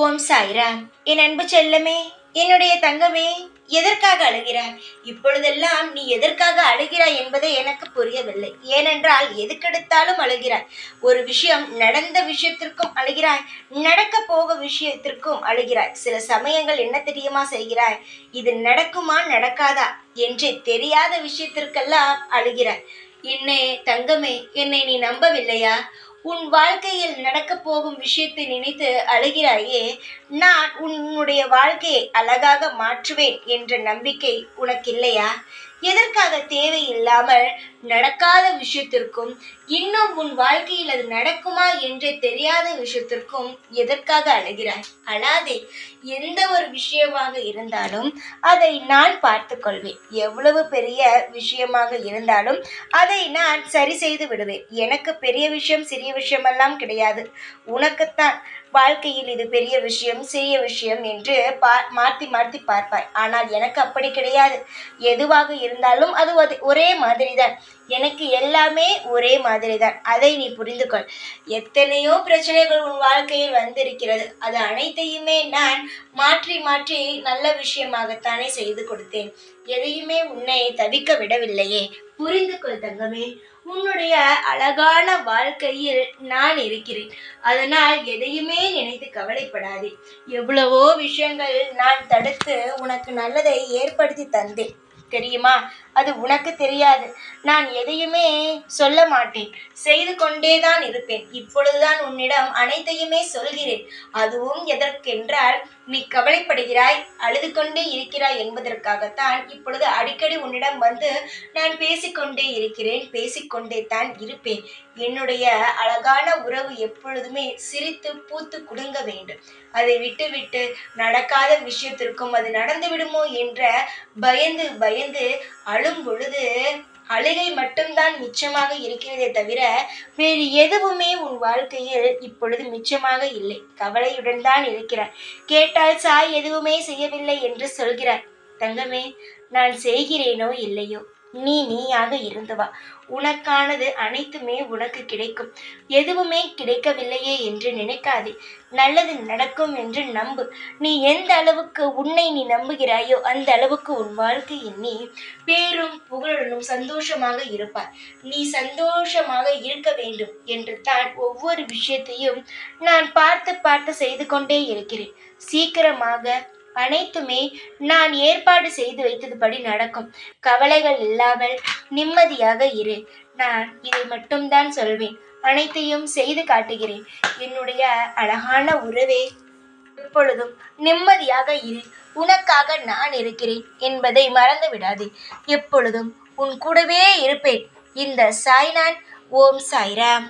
ஓம் சாய்ராம். என் அன்பு செல்லமே, என்னுடைய தங்கமே, எதற்காக அழுகிறாய்? இப்பொழுதெல்லாம் நீ எதற்காக அழுகிறாய் என்பதை எனக்கு புரியவில்லை. ஏனென்றால் எதுக்கெடுத்தாலும் அழுகிறாய். ஒரு விஷயம் நடந்த விஷயத்திற்கும் அழுகிறாய், நடக்க போக விஷயத்திற்கும் அழுகிறாய். சில சமயங்கள் என்ன தெரியுமா செய்கிறாய்? இது நடக்குமா நடக்காதா என்று தெரியாத விஷயத்திற்கெல்லாம் அழுகிறாய். என்னே தங்கமே, என்னை நீ நம்பவில்லையா? உன் வாழ்க்கையில் நடக்கப் போகும் விஷயத்தை நினைத்து அழுகிறாயே. நான் உன்னுடைய வாழ்க்கையை அழகாக மாற்றுவேன் என்ற நம்பிக்கை உனக்கு இல்லையா? எதற்காக தேவையில்லாமல் நடக்காத விஷயத்திற்கும், இன்னும் உன் வாழ்க்கையில் அது நடக்குமா என்று தெரியாத விஷயத்திற்கும் எதற்காக அழுகிறாய்? அழாதே. எந்த ஒரு விஷயமாக இருந்தாலும் அதை நான் பார்த்து கொள்வேன். எவ்வளவு பெரிய விஷயமாக இருந்தாலும் அதை நான் சரி செய்து விடுவேன். எனக்கு பெரிய விஷயம் சிறிய விஷயமெல்லாம் கிடையாது. உனக்குத்தான் வாழ்க்கையில் இது பெரிய விஷயம் சிறிய விஷயம் என்று மாற்றி மாற்றி பார்ப்பாய். ஆனால் எனக்கு அப்படி கிடையாது. எதுவாக இருந்தாலும் அது ஒரே மாதிரி தான். எனக்கு எல்லாமே ஒரே மாதிரி தான். அதை நீ புரிந்து கொள். எத்தனையோ பிரச்சனைகள் உன் வாழ்க்கையில் வந்திருக்கிறது. அது அனைத்தையுமே நான் மாற்றி மாற்றி நல்ல விஷயமாகத்தானே செய்து கொடுத்தேன். எதையுமே உன்னை தவிக்க விடவில்லையே. புரிந்து கொள் தங்கமே. உன்னுடைய அழகான வாழ்க்கையில் நான் இருக்கிறேன். அதனால் எதையுமே நினைத்து கவலைப்படாதே. எவ்வளவோ விஷயங்கள் நான் தடுத்து உனக்கு நல்லதை ஏற்படுத்தி தந்தேன் தெரியுமா? அது உனக்கு தெரியாது. நான் எதையுமே சொல்ல மாட்டேன், செய்து கொண்டேதான் இருப்பேன். இப்பொழுதுதான் உன்னிடம் அனைத்தையுமே சொல்கிறேன். அதுவும் எதற்கென்றால் நீ கவலைப்படுகிறாய், அழுது கொண்டே இருக்கிறாய் என்பதற்காகத்தான் இப்பொழுது அடிக்கடி உன்னிடம் வந்து நான் பேசிக்கொண்டே இருக்கிறேன், பேசிக்கொண்டே தான் இருப்பேன். என்னுடைய அழகான உறவு எப்பொழுதுமே சிரித்து பூத்து குலுங்க வேண்டும். அதை விட்டுவிட்டு நடக்காத விஷயத்திற்கும் அது நடந்து விடுமோ என்ற பயந்து பயந்து அழும் பொழுது அழுகை மட்டும்தான் மிச்சமாக இருக்கிறதே தவிர வேறு எதுவுமே உன் வாழ்க்கையில் இப்பொழுது மிச்சமாக இல்லை. கவலையுடன் தான் இருக்கிறாய். கேட்டால் சாய் எதுவுமே செய்யவில்லை என்று சொல்கிறாய். தங்கமே, நான் செய்கிறேனோ இல்லையோ, நீயாக இருந்து வா. உனக்கானது அனைத்துமே உனக்கு கிடைக்கும். எதுவுமே கிடைக்கவில்லையே என்று நினைக்காதே. நல்லது நடக்கும் என்று நம்பு. நீ எந்த அளவுக்கு உன்னை நீ நம்புகிறாயோ அந்த அளவுக்கு உன் வாழ்க்கையில் நீ பேரும் புகழுடனும் சந்தோஷமாக இருப்பாய். நீ சந்தோஷமாக இருக்க வேண்டும் என்று தான் ஒவ்வொரு விஷயத்தையும் நான் பார்த்து பார்த்து செய்து கொண்டே இருக்கிறேன். சீக்கிரமாக அனைத்துமே நான் ஏற்பாடு செய்து வைத்ததுபடி நடக்கும். கவலைகள் இல்லாமல் நிம்மதியாக இரு. நான் இதை மட்டும்தான் சொல்வேன். அனைத்தையும் செய்து காட்டுகிறேன். என்னுடைய அழகான உறவே, எப்பொழுதும் நிம்மதியாக இரு. உனக்காக நான் இருக்கிறேன் என்பதை மறந்து விடாதே. எப்பொழுதும் உன் கூடவே இருப்பேன். இந்த சாய்நான். ஓம் சாய்ராம்.